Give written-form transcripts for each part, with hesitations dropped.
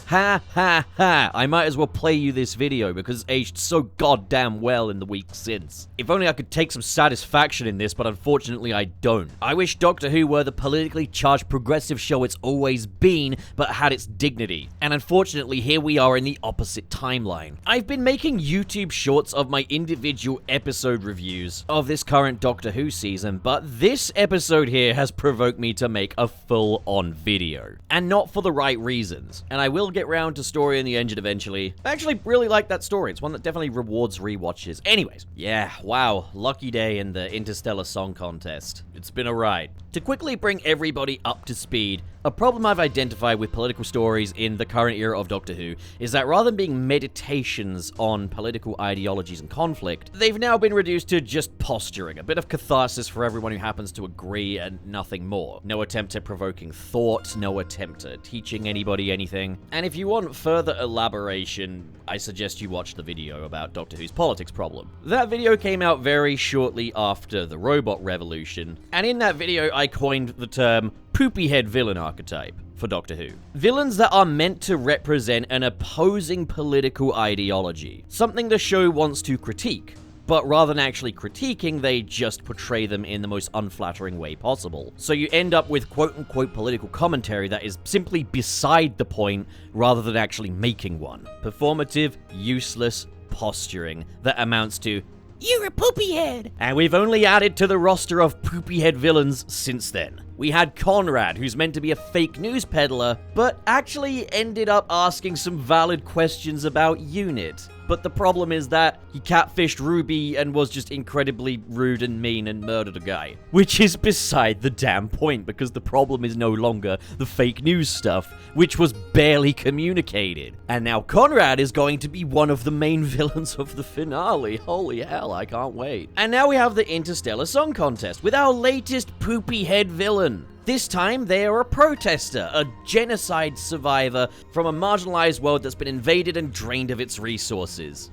Ha ha ha. I might as well play you this video because it's aged so goddamn well in the weeks since. If only I could take some satisfaction in this, but unfortunately I don't. I wish Doctor Who were the politically charged progressive show it's always been, but had its dignity. And unfortunately, here we are in the opposite timeline. I've been making YouTube shorts of my individual episode reviews of this current Doctor Who season, but this episode here has provoked me to make a full-on video. And not for the right reasons. And I will get round to Story in the Engine eventually. I actually really like that story. It's one that definitely rewards rewatches. Anyways, yeah, wow, lucky day in the Interstellar Song Contest. It's been a ride. To quickly bring everybody up to speed, a problem I've identified with political stories in the current era of Doctor Who is that rather than being meditations on political ideologies and conflict, they've now been reduced to just posturing, a bit of catharsis for everyone who happens to agree and nothing more. No attempt at provoking thought, no attempt at teaching anybody anything. And if you want further elaboration, I suggest you watch the video about Doctor Who's politics problem. That video came out very shortly after the robot revolution, and in that video I coined the term poopy head villain archetype for Doctor Who. Villains that are meant to represent an opposing political ideology, something the show wants to critique, but rather than actually critiquing, they just portray them in the most unflattering way possible. So you end up with quote-unquote political commentary that is simply beside the point rather than actually making one. Performative, useless posturing that amounts to, "You're a poopy head!" And we've only added to the roster of poopy head villains since then. We had Conrad, who's meant to be a fake news peddler, but actually ended up asking some valid questions about UNIT. But the problem is that he catfished Ruby and was just incredibly rude and mean and murdered a guy. Which is beside the damn point, because the problem is no longer the fake news stuff, which was barely communicated. And now Conrad is going to be one of the main villains of the finale. Holy hell, I can't wait. And now we have the Interstellar Song Contest with our latest poopy head villain. This time, they are a protester, a genocide survivor from a marginalized world that's been invaded and drained of its resources.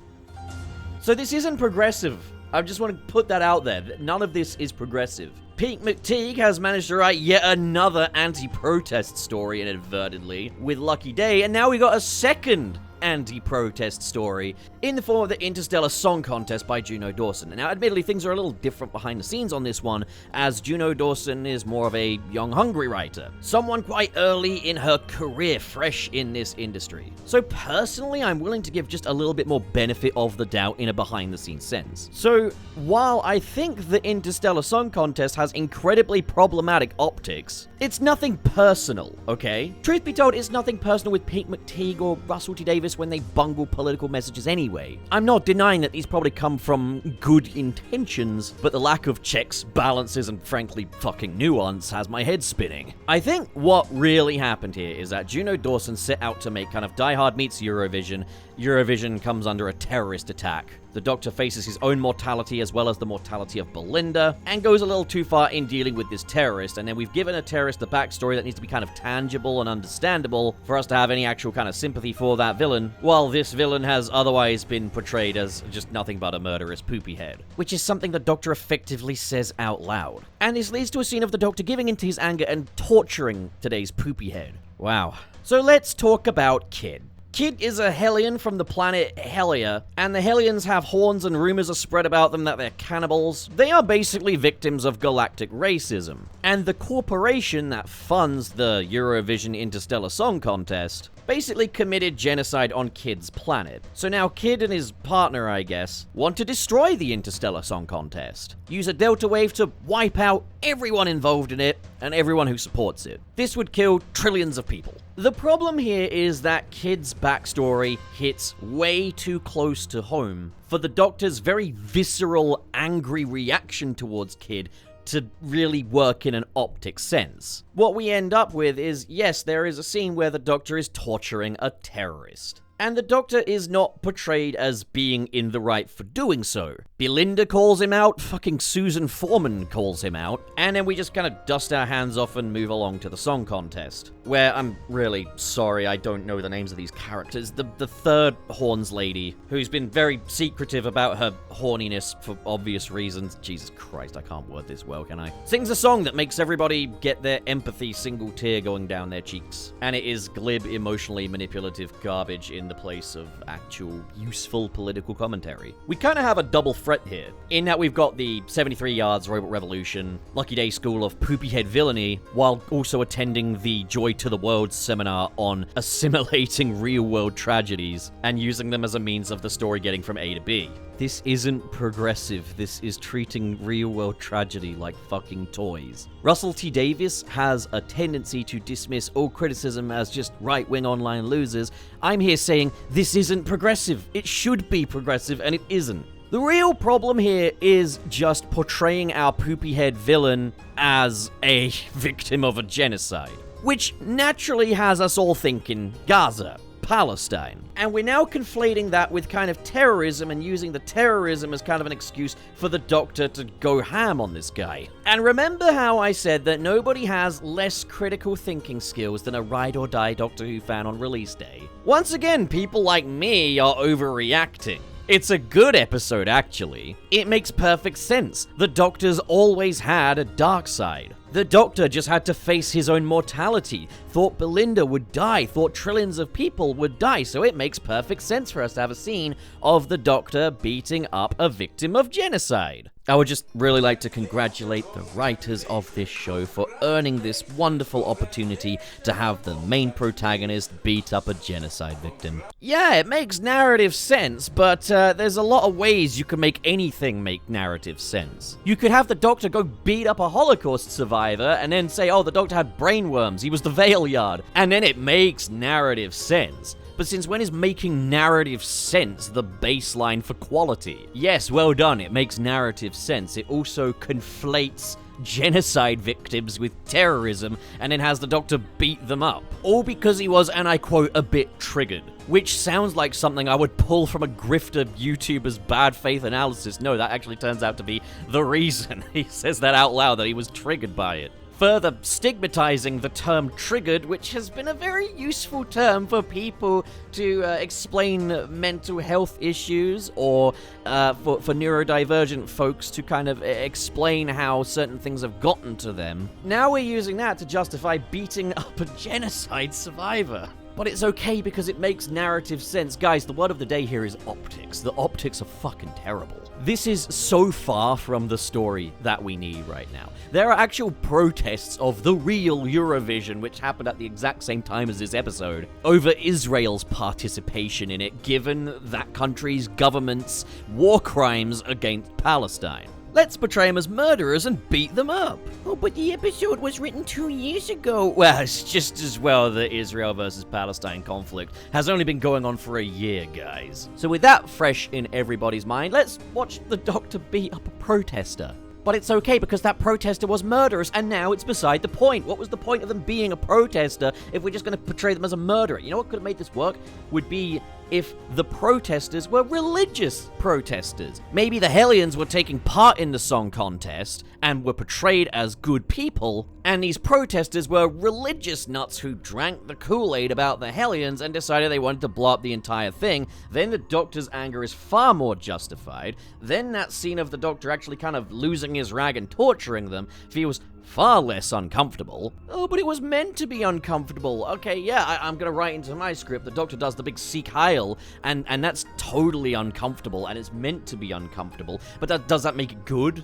So this isn't progressive. I just want to put that out there. None of this is progressive. Pete McTeague has managed to write yet another anti-protest story, inadvertently, with Lucky Day, and now we got a second anti-protest story in the form of the Interstellar Song Contest by Juno Dawson. Now, admittedly, things are a little different behind the scenes on this one, as Juno Dawson is more of a young, hungry writer. Someone quite early in her career, fresh in this industry. So personally, I'm willing to give just a little bit more benefit of the doubt in a behind-the-scenes sense. So, while I think the Interstellar Song Contest has incredibly problematic optics, it's nothing personal, okay? Truth be told, it's nothing personal with Pete McTeague or Russell T. Davies when they bungle political messages anyway. I'm not denying that these probably come from good intentions, but the lack of checks, balances, and frankly fucking nuance has my head spinning. I think what really happened here is that Juno Dawson set out to make kind of Die Hard meets Eurovision. Eurovision comes under a terrorist attack. The Doctor faces his own mortality as well as the mortality of Belinda, and goes a little too far in dealing with this terrorist, and then we've given a terrorist a backstory that needs to be kind of tangible and understandable for us to have any actual kind of sympathy for that villain, while this villain has otherwise been portrayed as just nothing but a murderous poopy head. Which is something the Doctor effectively says out loud. And this leads to a scene of the Doctor giving into his anger and torturing today's poopy head. Wow. So let's talk about Kid. Kid is a Hellion from the planet Hellia, and the Hellions have horns and rumors are spread about them that they're cannibals. They are basically victims of galactic racism. And the corporation that funds the Eurovision Interstellar Song Contest basically committed genocide on Kid's planet. So now Kid and his partner, I guess, want to destroy the Interstellar Song Contest. Use a delta wave to wipe out everyone involved in it and everyone who supports it. This would kill trillions of people. The problem here is that Kid's backstory hits way too close to home for the Doctor's very visceral, angry reaction towards Kid to really work in an optic sense. What we end up with is, yes, there is a scene where the Doctor is torturing a terrorist. And the Doctor is not portrayed as being in the right for doing so. Belinda calls him out, fucking Susan Foreman calls him out, and then we just kind of dust our hands off and move along to the song contest, where I'm really sorry I don't know the names of these characters. The third horns lady, who's been very secretive about her horniness for obvious reasons. Jesus Christ, I can't word this well, can I? Sings a song that makes everybody get their empathy single tear going down their cheeks. And it is glib, emotionally manipulative garbage in the place of actual useful political commentary. We kind of have a double threat here, in that we've got the 73 Yards Robot Revolution, Lucky Day School of Poopyhead Villainy, while also attending the Joy to the World seminar on assimilating real-world tragedies and using them as a means of the story getting from A to B. This isn't progressive. This is treating real-world tragedy like fucking toys. Russell T. Davies has a tendency to dismiss all criticism as just right-wing online losers. I'm here saying this isn't progressive. It should be progressive, and it isn't. The real problem here is just portraying our poopy-head villain as a victim of a genocide, which naturally has us all thinking Gaza, Palestine. And we're now conflating that with kind of terrorism and using the terrorism as kind of an excuse for the Doctor to go ham on this guy. And remember how I said that nobody has less critical thinking skills than a ride-or-die Doctor Who fan on release day? Once again, people like me are overreacting. It's a good episode, actually. It makes perfect sense. The Doctor's always had a dark side. The Doctor just had to face his own mortality, thought Belinda would die, thought trillions of people would die, so it makes perfect sense for us to have a scene of the Doctor beating up a victim of genocide. I would just really like to congratulate the writers of this show for earning this wonderful opportunity to have the main protagonist beat up a genocide victim. Yeah, it makes narrative sense, but there's a lot of ways you can make anything make narrative sense. You could have the Doctor go beat up a Holocaust survivor and then say, oh, the Doctor had brainworms, he was the Veil Yard, and then it makes narrative sense. But since when is making narrative sense the baseline for quality? Yes, well done, it makes narrative sense. It also conflates genocide victims with terrorism and then has the Doctor beat them up. All because he was, and I quote, a bit triggered. Which sounds like something I would pull from a grifter YouTuber's bad faith analysis. No, that actually turns out to be the reason. He says that out loud, that he was triggered by it. Further stigmatizing the term triggered, which has been a very useful term for people to explain mental health issues, or for neurodivergent folks to kind of explain how certain things have gotten to them. Now we're using that to justify beating up a genocide survivor. But it's okay because it makes narrative sense. Guys, the word of the day here is optics. The optics are fucking terrible. This is so far from the story that we need right now. There are actual protests of the real Eurovision, which happened at the exact same time as this episode, over Israel's participation in it, given that country's government's war crimes against Palestine. Let's portray them as murderers and beat them up. Oh, but the episode was written 2 years ago. Well, it's just as well the Israel versus Palestine conflict has only been going on for a year, guys. So with that fresh in everybody's mind, let's watch the Doctor beat up a protester. But it's okay because that protester was murderous, and now it's beside the point. What was the point of them being a protester if we're just going to portray them as a murderer? You know what could have made this work? Would be if the protesters were religious protesters. Maybe the Hellions were taking part in the song contest and were portrayed as good people, and these protesters were religious nuts who drank the Kool-Aid about the Hellions and decided they wanted to blow up the entire thing. Then the Doctor's anger is far more justified. Then that scene of the Doctor actually kind of losing his rag and torturing them feels far less uncomfortable. Oh, but it was meant to be uncomfortable. Okay, yeah, I'm gonna write into my script the Doctor does the big Sikh Heil, and that's totally uncomfortable, and it's meant to be uncomfortable. But does that make it good?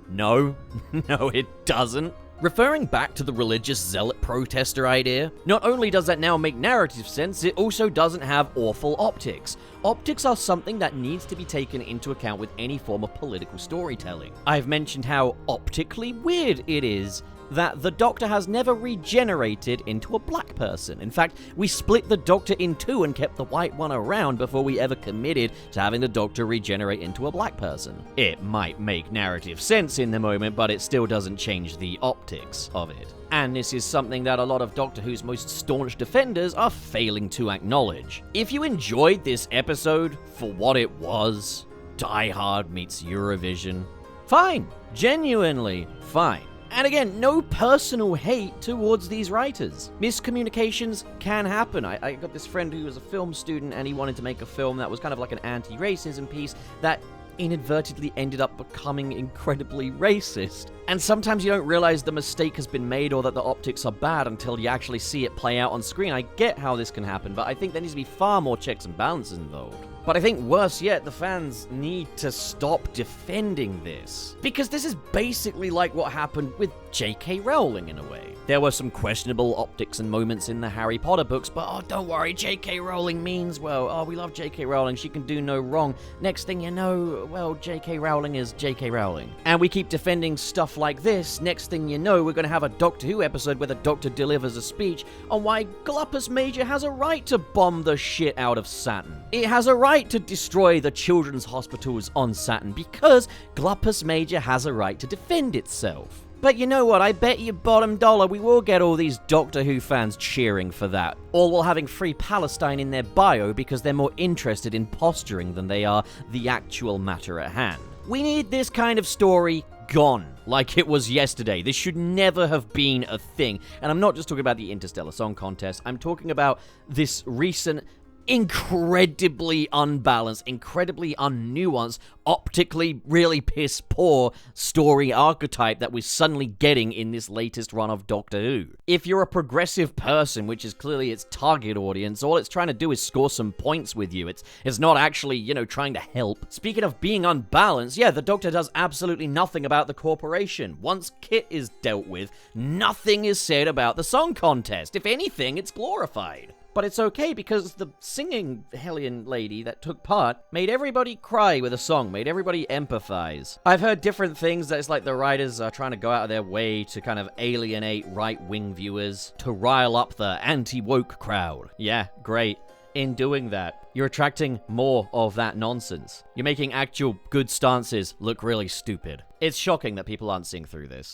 No. No, it doesn't. Referring back to the religious zealot protester idea, not only does that now make narrative sense, it also doesn't have awful optics. Optics are something that needs to be taken into account with any form of political storytelling. I've mentioned how optically weird it is that the Doctor has never regenerated into a black person. In fact, we split the Doctor in two and kept the white one around before we ever committed to having the Doctor regenerate into a black person. It might make narrative sense in the moment, but it still doesn't change the optics of it. And this is something that a lot of Doctor Who's most staunch defenders are failing to acknowledge. If you enjoyed this episode for what it was, Die Hard meets Eurovision, fine. Genuinely fine. And again, no personal hate towards these writers. Miscommunications can happen. I got this friend who was a film student and he wanted to make a film that was kind of like an anti-racism piece that inadvertently ended up becoming incredibly racist. And sometimes you don't realize the mistake has been made or that the optics are bad until you actually see it play out on screen. I get how this can happen, but I think there needs to be far more checks and balances involved. But I think worse yet, the fans need to stop defending this. Because this is basically like what happened with J.K. Rowling in a way. There were some questionable optics and moments in the Harry Potter books, but oh, don't worry, J.K. Rowling means well. Oh, we love J.K. Rowling, she can do no wrong. Next thing you know, well, J.K. Rowling is J.K. Rowling. And we keep defending stuff like this. Next thing you know, we're going to have a Doctor Who episode where the Doctor delivers a speech on why Gluppus Major has a right to bomb the shit out of Saturn. It has a right to destroy the children's hospitals on Saturn because Gluppus Major has a right to defend itself. But you know what, I bet you bottom dollar we will get all these Doctor Who fans cheering for that. All while having Free Palestine in their bio because they're more interested in posturing than they are the actual matter at hand. We need this kind of story gone, like it was yesterday. This should never have been a thing. And I'm not just talking about the Interstellar Song Contest, I'm talking about this recent incredibly unbalanced, incredibly unnuanced, optically really piss poor story archetype that we're suddenly getting in this latest run of Doctor Who. If you're a progressive person, which is clearly its target audience, all it's trying to do is score some points with you. It's not actually, trying to help. Speaking of being unbalanced, yeah, the Doctor does absolutely nothing about the corporation. Once Kit is dealt with, nothing is said about the song contest. If anything, it's glorified. But it's okay because the singing Hellion lady that took part made everybody cry with a song, made everybody empathize. I've heard different things that it's like the writers are trying to go out of their way to kind of alienate right-wing viewers, to rile up the anti-woke crowd. Yeah, great. In doing that, you're attracting more of that nonsense. You're making actual good stances look really stupid. It's shocking that people aren't seeing through this.